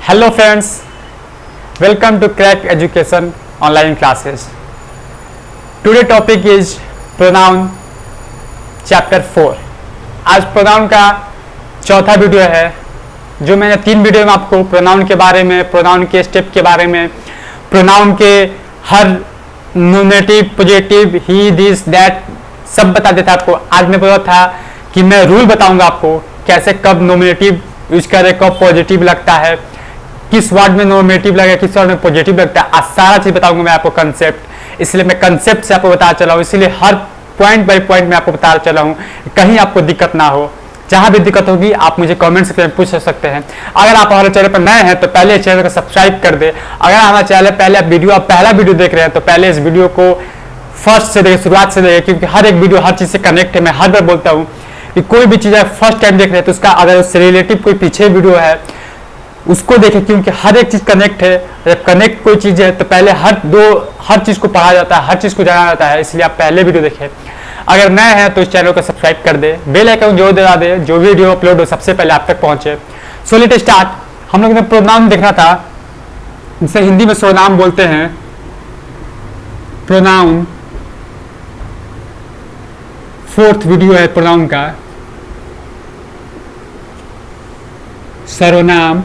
Hello friends, welcome to Crack Education online classes. Today topic is pronoun chapter 4. आज pronoun का चौथा video है। जो मैंने 3 वीडियो में आपको प्रोनाउन के बारे में, प्रोनाउन के स्टेप के बारे में, प्रोनाउन के हर nominative, positive, he, this, that सब बता देता आपको। आज मैं बोला था कि मैं रूल बताऊंगा आपको कैसे कब नोमिनेटिव यूज करें, कब पॉजिटिव लगता है, किस वर्ड में नोमिनेटिव लगेगा, किस वर्ड में पॉजिटिव लगता है। आज सारा चीज बताऊंगा मैं आपको कंसेप्ट। इसलिए मैं कंसेप्ट से आपको बता चला हूँ, इसीलिए हर पॉइंट बाय पॉइंट में आपको बता चला हूँ, कहीं आपको दिक्कत ना हो। जहां भी दिक्कत होगी आप मुझे कमेंट सेक्शन में पूछ सकते हैं। अगर आप हमारे चैनल पर नए हैं तो पहले चैनल को सब्सक्राइब कर दे। अगर हमारे चैनल पहला वीडियो देख रहे हैं तो पहले इस वीडियो को फर्स्ट से देखें, शुरुआत से देखें, क्योंकि हर एक वीडियो हर चीज से कनेक्ट है। मैं हर बार बोलता हूँ कि कोई भी चीज फर्स्ट टाइम देख रहे हैं तो उसका अगर उससे रिलेटिव कोई पीछे वीडियो है उसको देखें, क्योंकि हर एक चीज कनेक्ट है। जब कनेक्ट कोई चीज है तो पहले हर चीज को पढ़ा जाता है, हर चीज को जाना जाता है। इसलिए आप पहले वीडियो देखें। अगर नए हैं तो इस चैनल को सब्सक्राइब कर दे, बेल आइकन जो दबा दे, जो वीडियो अपलोड हो सबसे पहले आप तक पहुंचे। So let start. हम लोग ने प्रोनाउन देखना था, जिसे हिंदी में सर्वनाम बोलते हैं। प्रोनाउन 4th वीडियो है प्रोनाउन का। सर्वनाम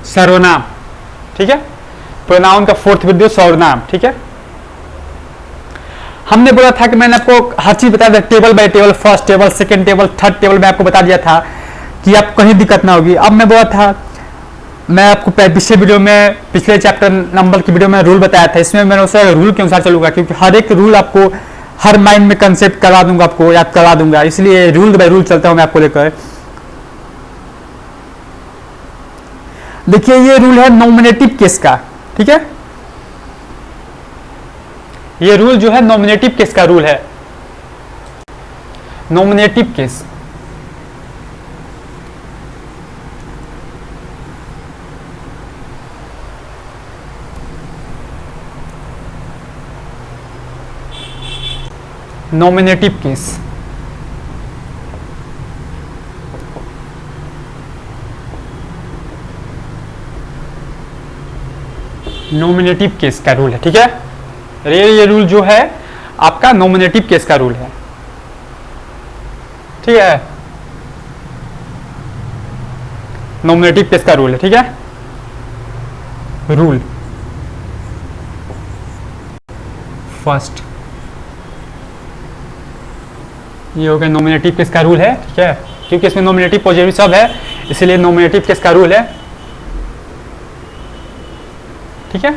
सर्वनाम, ठीक है। प्रोनाउन का 4th वीडियो सर्वनाम, ठीक है। हमने बोला था कि मैंने आपको हर चीज बता दिया, table by table, first table, second table, third table में आपको बता दिया था कि आप कहीं दिक्कत ना होगी। अब मैं बोला था, मैं आपको पिछले चैप्टर नंबर की वीडियो में रूल बताया था। इसमें मैंने उसे रूल के अनुसार चलूंगा, क्योंकि हर एक रूल आपको हर माइंड में कंसेप्ट करवा दूंगा, आपको याद करवा दूंगा। इसलिए रूल बाय रूल चलता हूं मैं आपको लेकर। देखिए, ये रूल है नॉमिनेटिव केस का, ठीक है। ये रूल जो है नॉमिनेटिव केस का रूल है। Nominative case, nominative case, nominative case का रूल है, ठीक है। ये रूल जो है आपका नॉमिनेटिव केस का रूल है, ठीक है। नॉमिनेटिव केस का रूल है, ठीक है। रूल फर्स्ट, ये हो गया नॉमिनेटिव केस का रूल है, ठीक है। क्योंकि इसमें नॉमिनेटिव पॉजिटिव सब है, इसलिए नॉमिनेटिव केस का रूल है, ठीक है।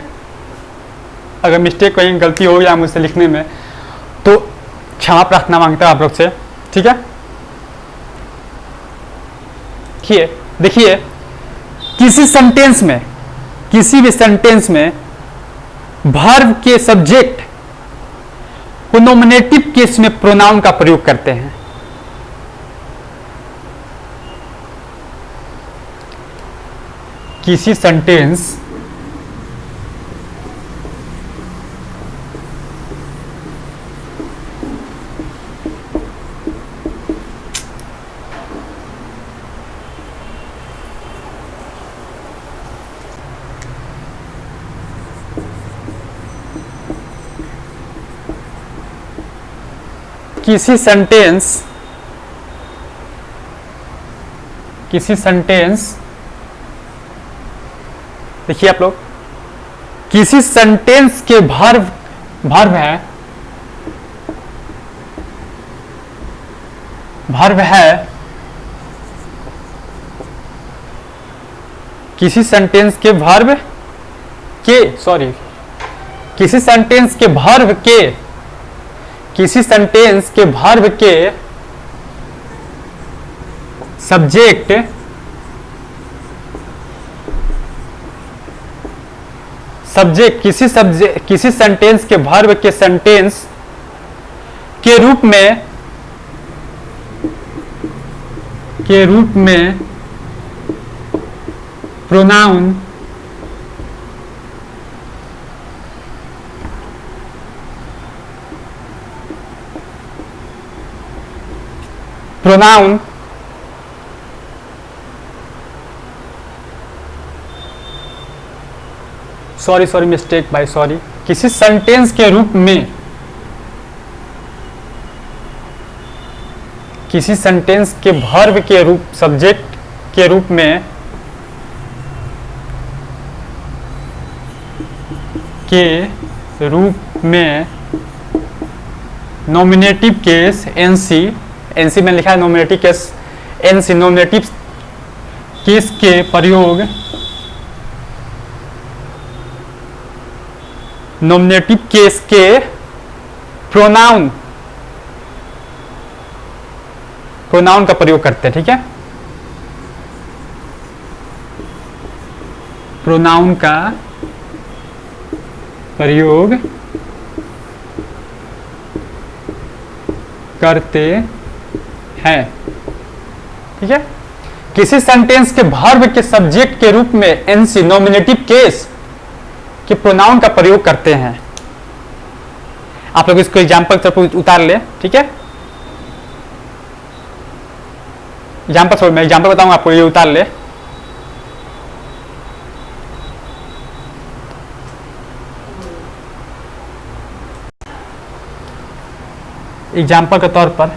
अगर मिस्टेक कहीं गलती हो गया मुझसे लिखने में तो क्षमा प्रार्थना मांगता हूं आप लोग से, ठीक है। देखिए, किसी भी सेंटेंस में वर्ब के सब्जेक्ट को नॉमिनेटिव केस में प्रोनाउन का प्रयोग करते हैं। किसी सेंटेंस देखिए आप लोग, किसी सेंटेंस के वर्ब है, किसी सेंटेंस के वर्ब के सब्जेक्ट किसी सेंटेंस के वर्ब के सेंटेंस के रूप में pronoun pronoun sorry mistake by sorry, किसी सेंटेंस के रूप में, किसी सेंटेंस के वर्ब के रूप, सब्जेक्ट के रूप में नॉमिनेटिव केस एनसी, एनसी में लिखा है nominative case, NC nominative case के प्रयोग, नॉमिनेटिव केस के प्रोनाउन का प्रयोग करते हैं। ठीक है, प्रोनाउन का प्रयोग करते हैं। ठीक है, किसी सेंटेंस के वर्ब के सब्जेक्ट के रूप में एनसी नॉमिनेटिव केस के प्रोनाउन का प्रयोग करते हैं। आप लोग इसको एग्जाम्पल तरफ उतार ले। ठीक है, एग्जाम्पल मैं एग्जाम्पल बताऊंगा आपको, ये उतार ले। एग्जाम्पल के तौर पर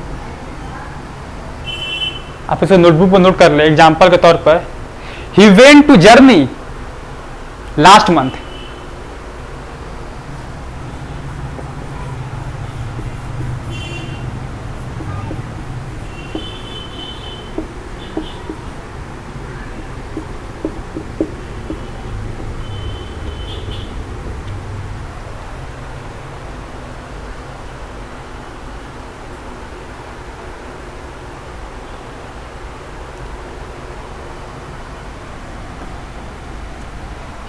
आप इसे नोटबुक पर नोट कर ले। एग्जाम्पल के तौर पर, he went to journey last month.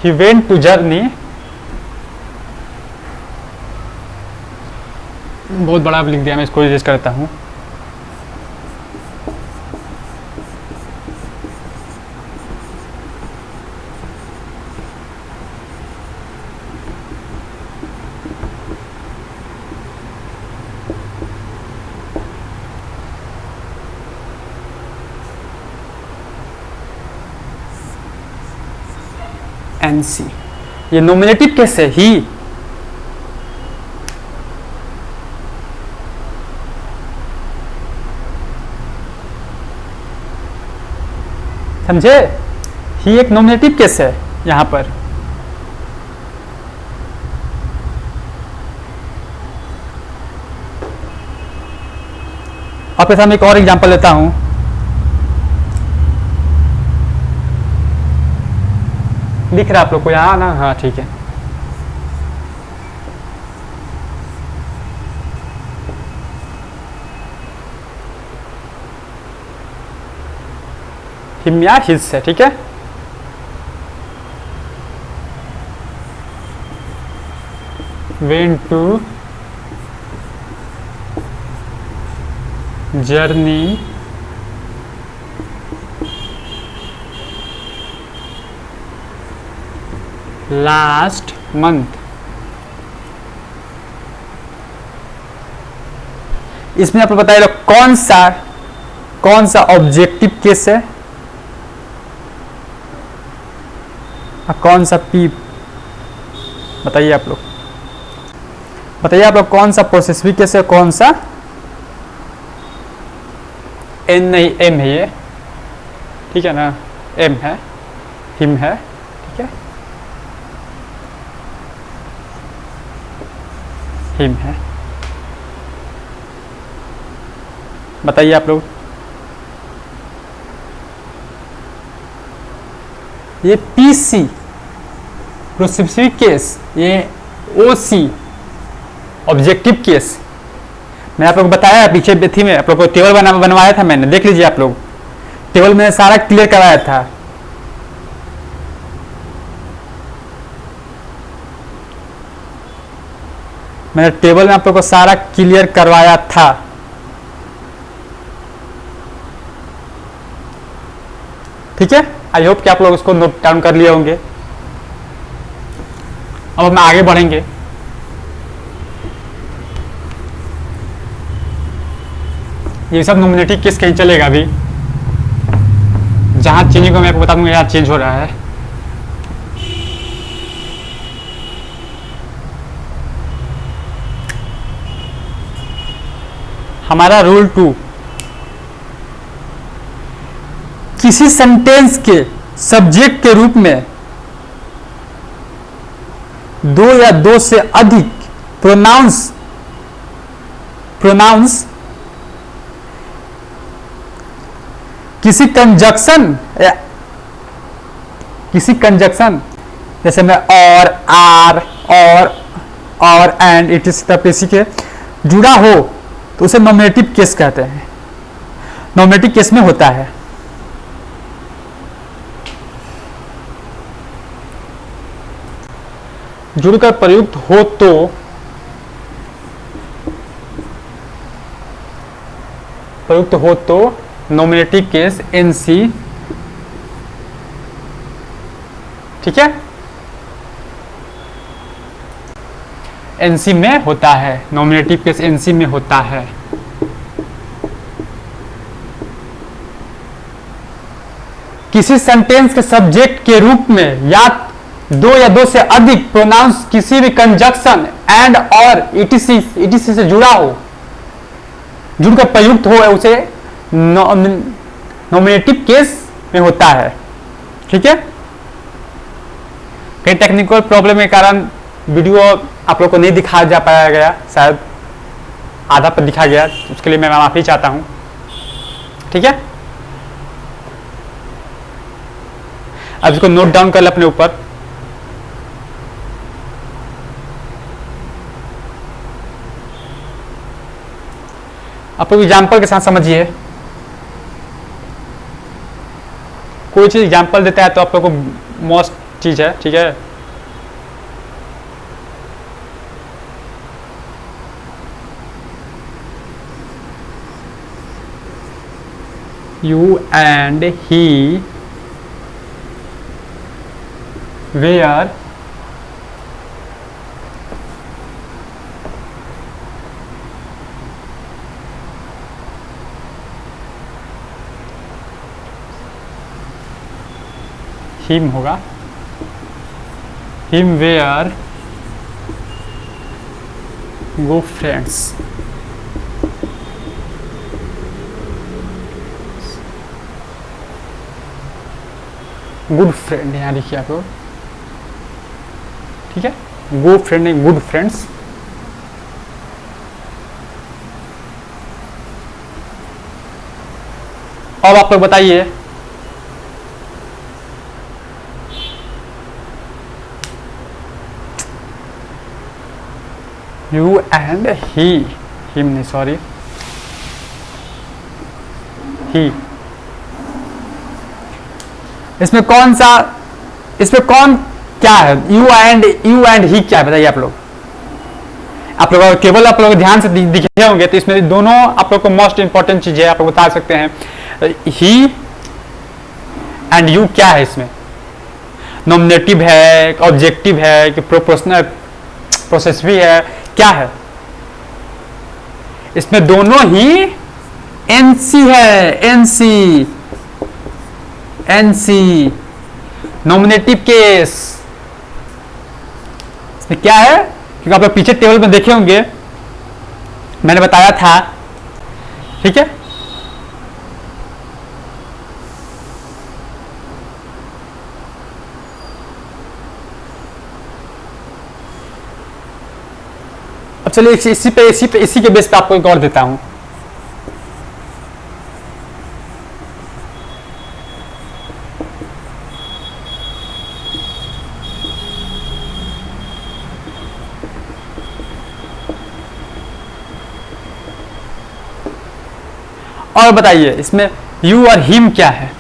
He went to journey, बहुत बड़ा लिख दिया, मैं इसको एडजस्ट करता हूँ। एनसी, ये नॉमिनेटिव केस है, ही। समझे, ही एक नॉमिनेटिव केस है यहां पर। अब ऐसा मैं एक और एग्जांपल लेता हूं। दिख रहा है आप लोग को यहाँ ना? हाँ ठीक है। हिम या हिज से, ठीक है। went to journey last month. इसमें आपको बताइए कौन सा ऑब्जेक्टिव केस है और कौन सा पी। बताइए आप लोग कौन सा पोसेसिव केस है, कौन सा एन नहीं एम है ये, ठीक है ना, एम है, हिम है, ठीक है, हिम है। बताइए आप लोग, ये पीसी पोसेसिव केस, ये ओसी ऑब्जेक्टिव केस। मैं आप लोग को बताया पीछे थी में, आप लोग को टेबल बनवाया था मैंने, देख लीजिए आप लोग, टेबल में सारा क्लियर कराया था। मैंने टेबल में आप लोग को सारा क्लियर करवाया था। ठीक है, आई होप कि आप लोग उसको नोट डाउन कर लिए होंगे। अब हम आगे बढ़ेंगे। ये सब नॉमिनेटिव केस कहीं चलेगा अभी, जहां चेंजिंग को मैं आपको बता दूंगा यहाँ चेंज हो रहा है। हमारा रूल 2, किसी सेंटेंस के सब्जेक्ट के रूप में दो या दो से अधिक प्रोनाउंस किसी कंजक्शन जैसे में और, आर, और एंड, इट इस तरह किसी के जुड़ा हो तो उसे नॉमिनेटिव केस कहते हैं। नॉमिनेटिव केस में होता है। जुड़कर प्रयुक्त हो तो नॉमिनेटिव केस एनसी, ठीक है, एनसी में होता है। नॉमिनेटिव केस एनसी में होता है। किसी सेंटेंस के सब्जेक्ट के रूप में या दो या दो से अधिक प्रोनाउंस किसी भी कंजक्शन एंड और इटीसी से जुड़ा हो, जुड़कर प्रयुक्त हो, उसे नॉमिनेटिव केस में होता है। ठीक है, कई टेक्निकल प्रॉब्लम के कारण वीडियो आप लोग को नहीं दिखाया जा पाया गया, शायद आधा पर दिखा गया, उसके लिए मैं माफी चाहता हूं। ठीक है, अब इसको नोट डाउन कर ले अपने ऊपर। आप लोग एग्जाम्पल के साथ समझिए। कोई चीज एग्जाम्पल देता है तो आप लोग को मोस्ट चीज है। ठीक है, you and he were him होगा, him were good friends। Good friend यहाँ लिखिए आप लोग। ठीक है, गुड फ्रेंड नहीं, गुड फ्रेंड्स। अब आप लोग बताइए, यू एंड ही, हिम नहीं, सॉरी, ही, इसमें कौन क्या है? यू एंड ही क्या है बताइए आप लोग। आप लोग केवल आप लोग ध्यान से दिखे होंगे तो इसमें दोनों आप लोग को मोस्ट इंपॉर्टेंट चीज है, आप लोग बता सकते हैं। ही एंड यू क्या है? इसमें नॉमिनेटिव है, ऑब्जेक्टिव है कि प्रोपोर्शनल प्रोसेसिव है, क्या है? इसमें दोनों ही एनसी है, एनसी नॉमिनेटिव केस। इसमें क्या है? क्योंकि आप लोग पीछे टेबल में देखे होंगे, मैंने बताया था। ठीक है, अब चलिए इसी के बेस पे आपको एक और देता हूं। और बताइए इसमें यू और हिम क्या है?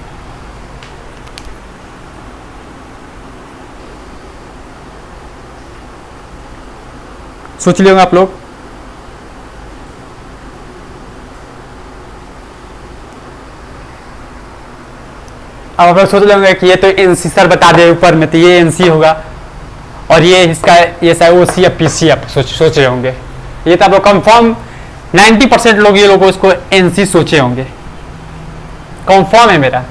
सोच लिए होंगे आप लोग। अब आप लोग सोच लेंगे कि ये तो एनसी सर बता दे ऊपर में, तो ये एनसी होगा और ये इसका ये शायद ओसी या पीसी आप सोच रहे होंगे। ये तो आप लोग कंफर्म 90% लोग ये लोगों इसको एनसी सोचे होंगे, कॉन्फर्म है मेरा।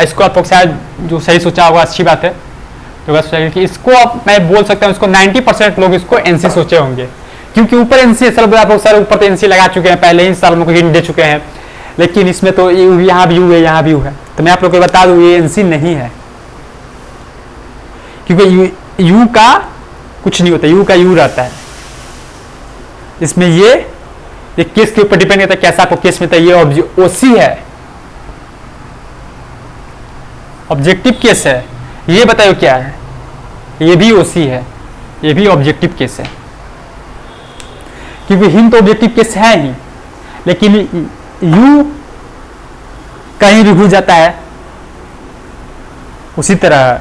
इसको आप लोग शायद जो सही सोचा होगा अच्छी बात है, तो बस सोचा कि इसको आप मैं बोल सकता हूँ इसको 90% लोग इसको एनसी सोचे होंगे, क्योंकि ऊपर एनसी सर आप लोग सर ऊपर तो एनसी लगा चुके हैं, पहले ही साल में हिंट दे चुके हैं, लेकिन इसमें तो यहाँ भी यू है यहाँ भी यू है, तो मैं आप लोग को बता दूं ये एनसी नहीं है, क्योंकि यू का कुछ नहीं होता, यू का यू रहता है। इसमें ये केस के ऊपर डिपेंड करता है कैसा आपको केस मिलता है। ये ओसी है, ऑब्जेक्टिव केस है, ये बताओ क्या है, ये भी ओसी है, ये भी ऑब्जेक्टिव केस है, क्योंकि हिंट तो ऑब्जेक्टिव केस है ही, लेकिन यू कहीं भी भूल जाता है। उसी तरह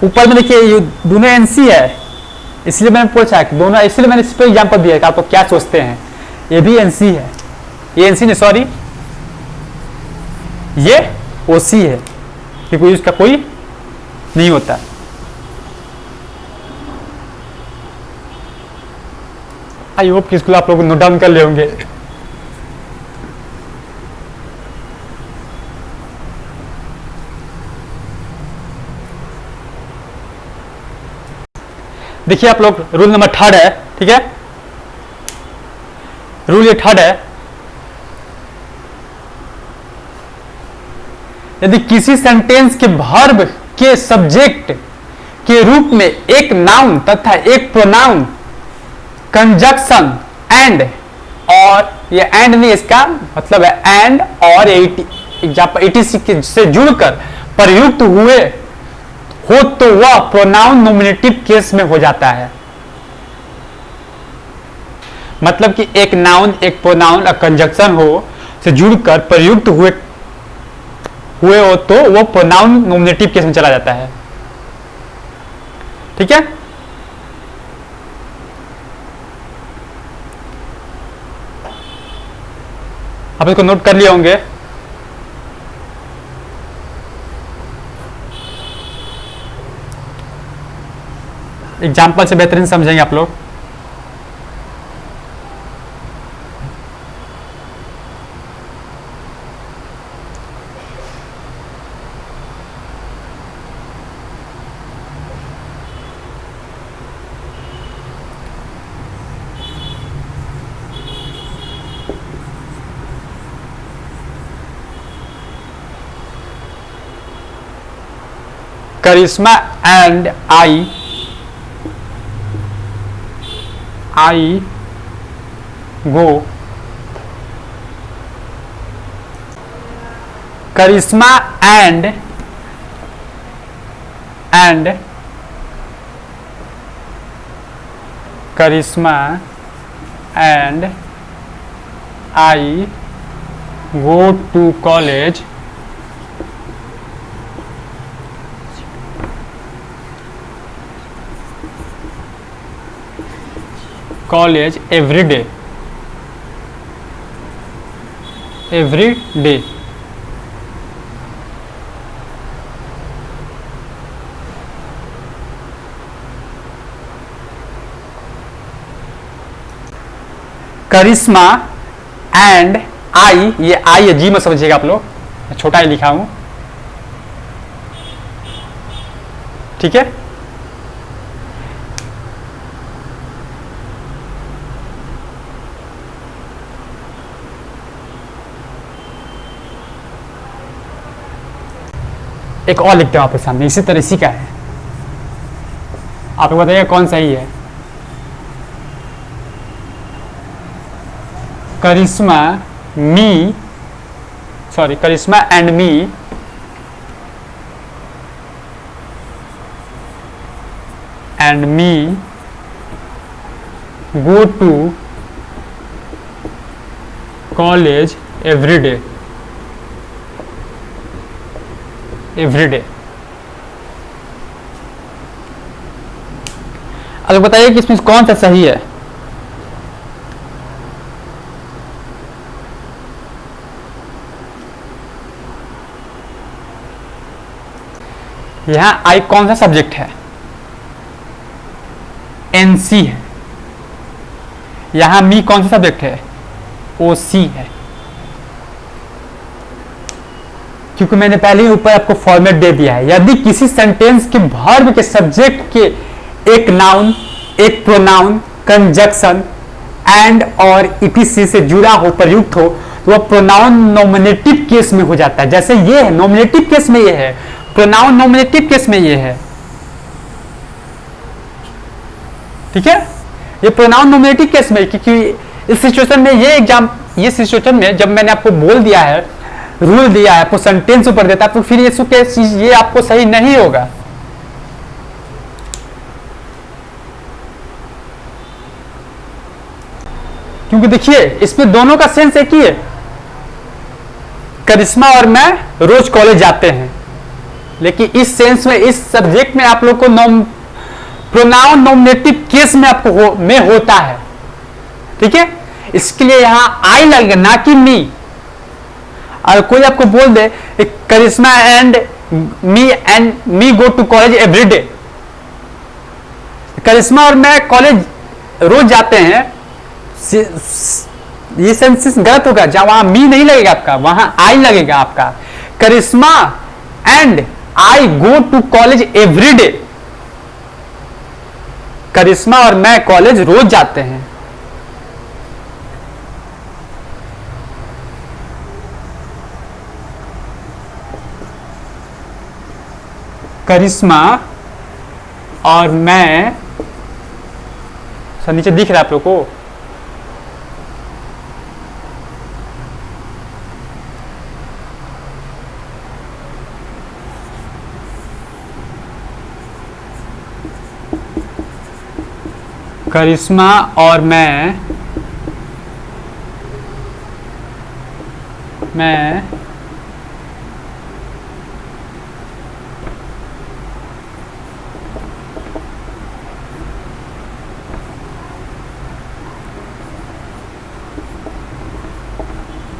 ऊपर में देखिए ये दोनों एनसी है, इसलिए मैंने पूछा कि दोनों, इसलिए मैंने इस पर एग्जाम्पल दिया कि आप लोग क्या सोचते हैं। ये भी एनसी है, ये एनसी नहीं सॉरी ये ओसी है, क्योंकि उसका कोई नहीं होता। आई होप कि इसको आप लोग नोट डाउन कर ले होंगे। देखिए आप लोग रूल नंबर 3 है, ठीक है, रूल ये 3 है, यदि किसी सेंटेंस के वर्ब के सब्जेक्ट के रूप में एक नाउन तथा एक प्रोनाउन कंजक्शन एंड, और ये एंड नहीं, इसका मतलब है एंड और एग्जाम्पल इटीसी से जुड़कर प्रयुक्त हुए हो तो वह प्रोनाउन नॉमिनेटिव केस में हो जाता है। मतलब कि एक नाउन एक प्रोनाउन और कंजक्शन हो से जुड़कर प्रयुक्त हुए हो तो वह प्रोनाउन नॉमिनेटिव केस में चला जाता है, ठीक है। आप इसको नोट कर लिए होंगे। एग्जाम्पल से बेहतरीन समझेंगे आप लोग। Karishma and I go, Karishma and Karishma and I go to college every day, Karishma and I, ये आई है जी में समझिएगा आप लोग, छोटा ही लिखा हूं, ठीक है। एक और लिखते हो आपके सामने, इसी तरह इसी का है, आप बताइए कौन सही है। Karishma and me go to college every day, अब बताइए कि इसमें कौन सा सही है। यहां आई कौन सा सब्जेक्ट है, एनसी है, यहां मी कौन सा सब्जेक्ट है? ओ सी है, क्योंकि मैंने पहले ही ऊपर आपको फॉर्मेट दे दिया है। यदि किसी सेंटेंस के वर्ब के सब्जेक्ट के एक नाउन, एक प्रोनाउन, कंजक्शन एंड और ईटीसी से जुड़ा हो, प्रयुक्त हो, तो वह प्रोनाउन नॉमिनेटिव केस में हो जाता है। जैसे ये है नॉमिनेटिव केस में ये है, प्रोनाउन नॉमिनेटिव केस में ये है, ठीक है। ये प्रोनाउन नॉमिनेटिव केस में, क्योंकि इस सिचुएशन में ये सिचुएशन में जब मैंने आपको बोल दिया है, रूल दिया है, आपको सेंटेंस ऊपर देता है, तो फिर ये आपको सही नहीं होगा। क्योंकि देखिए इसमें दोनों का सेंस एक ही है। करिश्मा और मैं रोज कॉलेज जाते हैं, लेकिन इस सेंस में, इस सब्जेक्ट में आप लोग को प्रोनाउन नॉमिनेटिव केस में आपको में होता है, ठीक है। इसके लिए यहां आई लगेगा, ना कि मी। और कोई आपको बोल दे Karishma and me go to college every day, Karishma और मैं कॉलेज रोज जाते हैं, ये सेंसेस गलत होगा। जहां वहां मी नहीं लगेगा आपका, वहां आई लगेगा आपका। Karishma and I go to college every day, Karishma और मैं कॉलेज रोज जाते हैं। करिश्मा और मैं, सर नीचे दिख रहा है आप लोग को? करिश्मा और मैं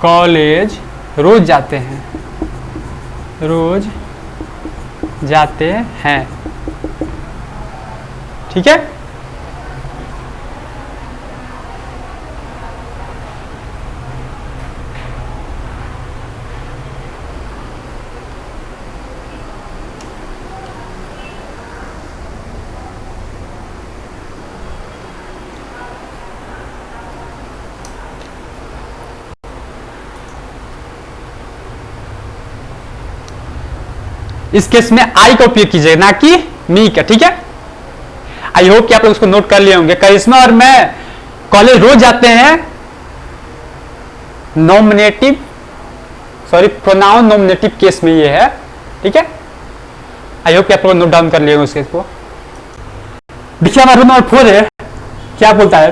कॉलेज रोज जाते हैं, रोज जाते हैं, ठीक है। इस केस में आई का उपयोग कीजिएगा, ना कि मी का, ठीक है। आई होप कि आप लोग उसको नोट कर लिए होंगे। करिश्मा और मैं कॉलेज रोज जाते हैं, nominative, sorry pronoun nominative case में ये है, ठीक है। आई होप कि आप लोग नोट डाउन कर लिए होंगे उस केस को। देखिए हमारा रूल नंबर 4 है, क्या बोलता है?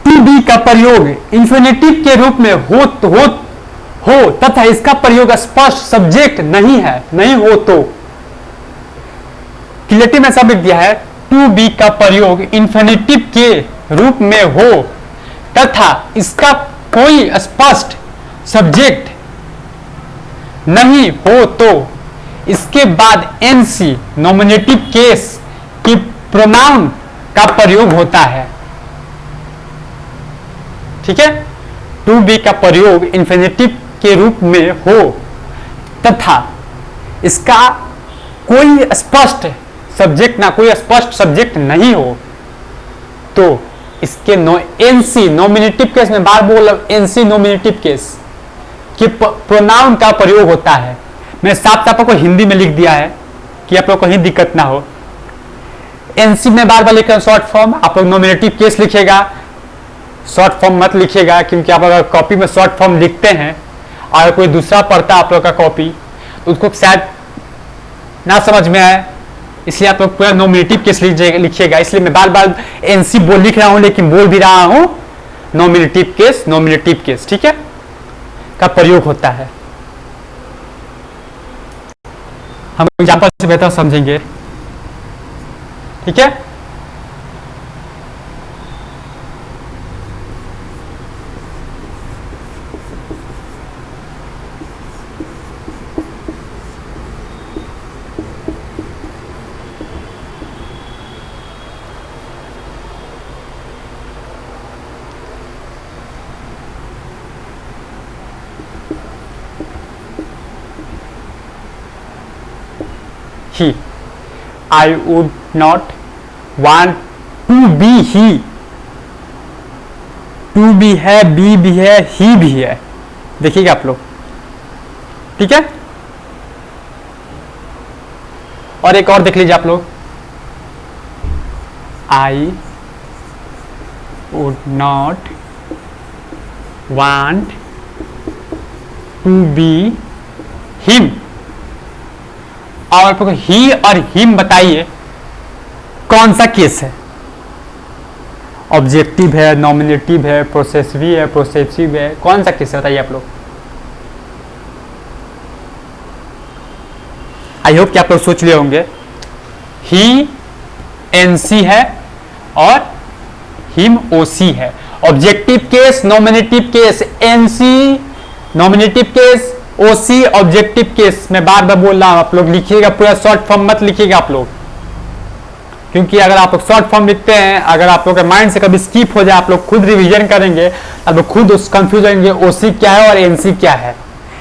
टू बी का प्रयोग इंफिनिटिव के रूप में हो तथा इसका प्रयोग स्पष्ट सब्जेक्ट नहीं है, नहीं हो तो। क्रिएटिव में सब लिख दिया है, टू बी का प्रयोग इंफिनिटिव के रूप में हो तथा इसका कोई स्पष्ट सब्जेक्ट नहीं हो तो इसके बाद एनसी नॉमिनेटिव केस की प्रोनाउन का प्रयोग होता है, ठीक है। टू बी का प्रयोग इंफिनिटिव के रूप में हो तथा इसका कोई स्पष्ट सब्जेक्ट ना, कोई स्पष्ट सब्जेक्ट नहीं हो तो इसके एनसी नॉमिनेटिव केस में, बार बोल एनसी नॉमिनेटिव केस कि प्रोनाउन का प्रयोग होता है। मैं साफ साफ आपको हिंदी में लिख दिया है कि आप लोग को कहीं दिक्कत ना हो। एनसी में बार बार लिखकर शॉर्ट फॉर्म, आप लोग नॉमिनेटिव केस लिखिएगा, शॉर्ट फॉर्म मत लिखिएगा, क्योंकि आप अगर कॉपी में शॉर्ट फॉर्म लिखते हैं और कोई दूसरा पढ़ता है आप लोग का कॉपी, तो उसको शायद ना समझ में आए, इसलिए आप लोग पूरा नॉमिनेटिव केस लिखिएगा। इसलिए मैं बार बार एनसी लिख रहा हूं, लेकिन बोल भी रहा हूं नॉमिनेटिव केस, ठीक है, का प्रयोग होता है। हम एग्जांपल से बेहतर समझेंगे, ठीक है। He, I would not want to be he, to भी है, बी भी है, ही भी है, देखिएगा आप लोग, ठीक है। और एक और देख लीजिए आप लोग, I would not want to be him. और आप लोग ही और हिम बताइए कौन सा केस है, ऑब्जेक्टिव है, नॉमिनेटिव है, प्रोसेसिव है, प्रोसेसिव है, कौन सा केस है बताइए आप लोग। आई होप कि आप लोग सोच लिए होंगे। ही एनसी है और हिम ओसी है। Objective case, nominative case, NC nominative case, OC objective case. मैं बार बार बोल रहा हूं, आप लोग लिखिएगा, पूरा शॉर्ट फॉर्म मत लिखिएगा आप लोग, क्योंकि अगर आप लोग शॉर्ट फॉर्म लिखते हैं, अगर आप लोग के माइंड से कभी स्किप हो जाए, आप लोग खुद रिवीजन करेंगे, आप लोग खुद उस कंफ्यूज होंगे ओसी क्या है और एनसी क्या है।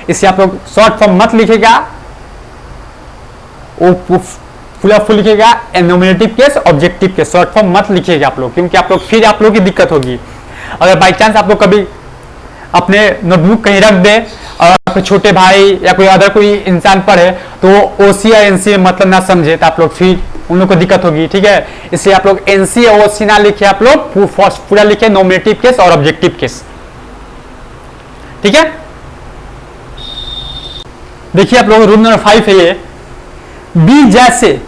इसलिए आप लोग शॉर्ट फॉर्म मत लिखिएगा, वो फुल लिखिएगा, nominative case, objective case, short form मत लिखिएगा आप लोग, क्योंकि आप लोग फिर आप लोग की दिक्कत होगी। अगर बाई चांस आप लोग कभी अपने नोटबुक कहीं रख दे और आपके छोटे भाई या कोई अदर कोई इंसान पढ़े तो वो ओसी या एनसी में मतलब ना समझे, तो आप लोग फिर उन लोग को दिक्कत होगी, ठीक है। इसलिए आप लोग एनसी और ओसी ना लिखे, आप लोग पूरा लिखे नॉमिनेटिव केस और ऑब्जेक्टिव केस, ठीक है। देखिए आप लोग रूल नंबर 5 है ये, बी जैसे,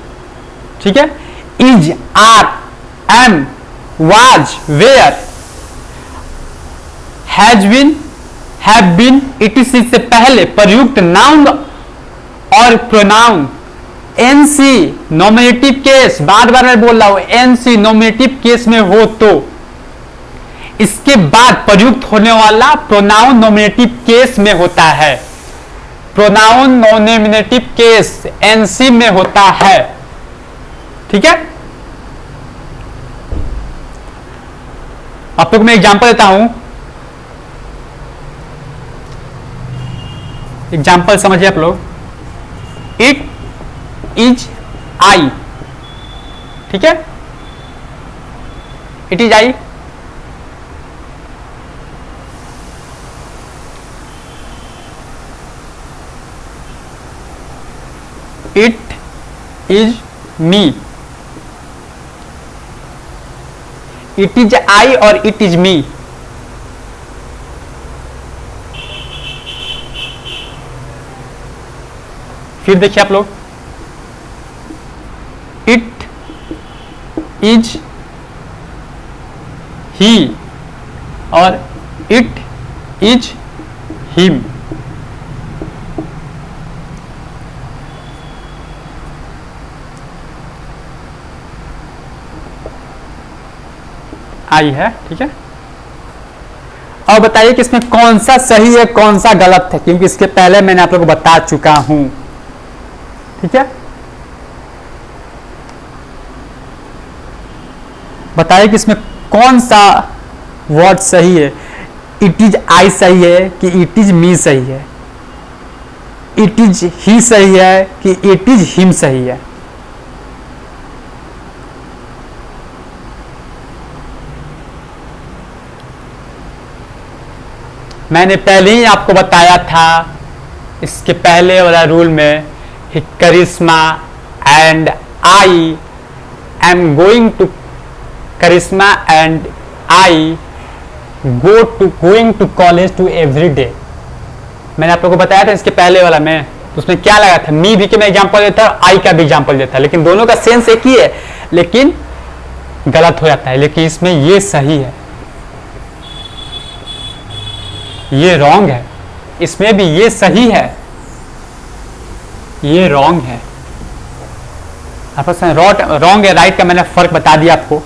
ठीक है, is, are, am, was, were, has been, have been, etc से पहले प्रयुक्त नाउन और प्रोनाउन, एनसी नॉमिनेटिव केस, बार बार मैं बोल रहा हूं, एनसी नॉमिनेटिव केस में हो तो इसके बाद प्रयुक्त होने वाला प्रोनाउन नॉमिनेटिव केस में होता है। प्रोनाउन नॉमिनेटिव केस एनसी में होता है, ठीक है। आप लोग मैं एग्जांपल देता हूं, एग्जाम्पल समझिए आप लोग। इट इज आई, ठीक है, it is I, it is me, it is I और इट इज मी। फिर देखिए आप लोग, इट इज ही और इट इज हिम। आई है, ठीक है। और बताइए कि इसमें कौन सा सही है कौन सा गलत है, क्योंकि इसके पहले मैंने आप लोगों को बता चुका हूं, ठीक है। बताइए कि इसमें कौन सा वर्ड सही है, इट इज आई सही है कि इट इज मी सही है, इट इज ही सही है कि इट इज हिम सही है। मैंने पहले ही आपको बताया था इसके पहले वाला रूल में, Karishma and I am going to, Karishma and I going to college to every day. मैंने आप लोगों को बताया था इसके पहले वाला में, तो उसमें क्या लगा था, मी भी के मैं एग्जांपल देता और आई का भी एग्जांपल देता, लेकिन दोनों का सेंस एक ही है, लेकिन गलत हो जाता है। लेकिन इसमें ये सही है, ये रॉन्ग है, इसमें भी ये सही है, ये रॉन्ग है। आपस में रॉन्ग है राइट का मैंने फर्क बता दिया आपको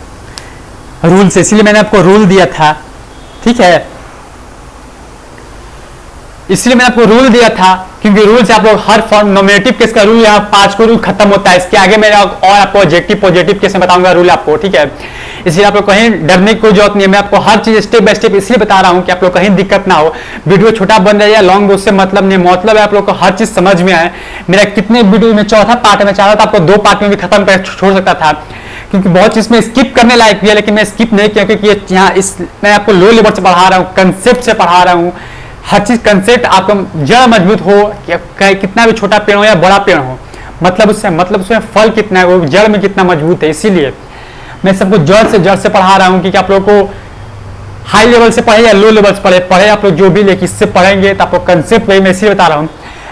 रूल से, इसीलिए मैंने आपको रूल दिया था, ठीक है। इसलिए मैंने आपको रूल दिया था, क्योंकि रूल से आप लोग हर फॉर्म नॉमिनेटिव केस का रूल यहाँ 5 को रूल खत्म होता है। इसके आगे मैं और आपको ऑब्जेक्टिव पॉजिटिव केस में बताऊंगा रूल आपको, ठीक है। इसलिए आप लोग कहीं डरने की कोई जरूरत नहीं है। मैं आपको हर चीज स्टेप बाय स्टेप इसलिए बता रहा हूँ कि आप लोग कहीं दिक्कत ना हो। वीडियो छोटा बन रहा है या लॉन्ग, उससे मतलब नहीं, मतलब है आप लोग को हर चीज समझ में आए। मेरा कितने वीडियो में चौथा पार्ट है, मैं चाहता था आपको 2 पार्ट में भी खत्म कर छोड़ सकता था, क्योंकि बहुत चीज में स्किप करने लायक भी है, लेकिन मैं स्किप नहीं किया क्योंकि यहाँ इस मैं आपको लो लेवल से पढ़ा रहा हूँ, कंसेप्ट से पढ़ा रहा हूँ। हर चीज कंसेप्ट आपको जड़ मजबूत हो, कितना भी छोटा पेड़ हो या बड़ा पेड़ हो, मतलब उसमें फल कितना है, वो जड़ में कितना मजबूत है। इसीलिए मैं सबको जड़ से पढ़ा रहा हूँ कि आप लोग को हाई लेवल से पढ़े या लो लेवल से पढ़े आप लोग जो भी, लेकिन इससे पढ़ेंगे तो आपको कंसेप्ट वही मैं इसीलिए बता रहा हूँ।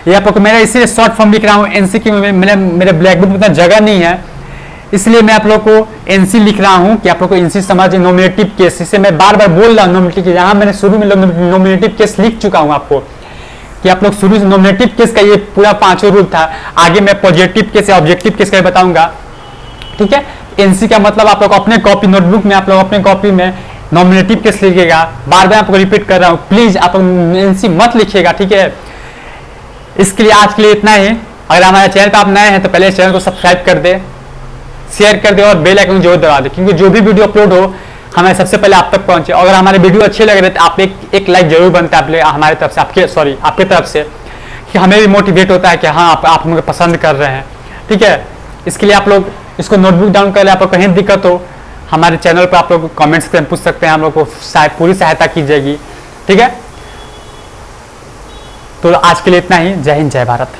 ये आप लोग को मैंने इसीलिए शॉर्ट फॉर्म लिख रहा हूँ। एनसी में मेरे ब्लैक बोर्ड में उतना जगह नहीं है, इसलिए मैं आप लोग को एनसी लिख रहा हूं कि आप लोग को एनसी समझ, नॉमिनेटिव केस। इसे मैं बार बार बोल रहा हूं नॉमिनेटिव केस, यहाँ मैंने शुरू में नॉमिनेटिव केस लिख चुका हूं आपको कि आप लोग शुरू से नॉमिनेटिव केस का ये पूरा 5 रूल था। आगे मैं पॉजिटिव केस या ऑब्जेक्टिव केस का बताऊंगा, ठीक है। एनसी का मतलब आप लोग अपने कॉपी नोटबुक में, आप लोग अपने कॉपी में नॉमिनेटिव केस लिखिएगा। बार बार आपको रिपीट कर रहा हूँ, प्लीज आप एनसी मत लिखिएगा, ठीक है। इसके लिए आज के लिए इतना ही। अगर हमारे चैनल पर आप नए हैं तो पहले चैनल को सब्सक्राइब कर दे, शेयर कर दे और बेल आइकन जरूर दबा दे, क्योंकि जो भी वीडियो अपलोड हो हमें सबसे पहले आप तक पहुंचे। अगर हमारे वीडियो अच्छे लग रहे तो आप एक लाइक जरूर बनता है हमारे तरफ से, आपके तरफ से, कि हमें भी मोटिवेट होता है कि हाँ आप मुझे पसंद कर रहे हैं, ठीक है। इसके लिए आप लोग इसको नोटबुक डाउन कर ले, आपको कहीं दिक्कत हो हमारे चैनल पर आप लोग कमेंट्स करके पूछ सकते हैं, हम लोग को पूरी सहायता की जाएगी, ठीक है। तो आज के लिए इतना ही। जय हिंद, जय भारत।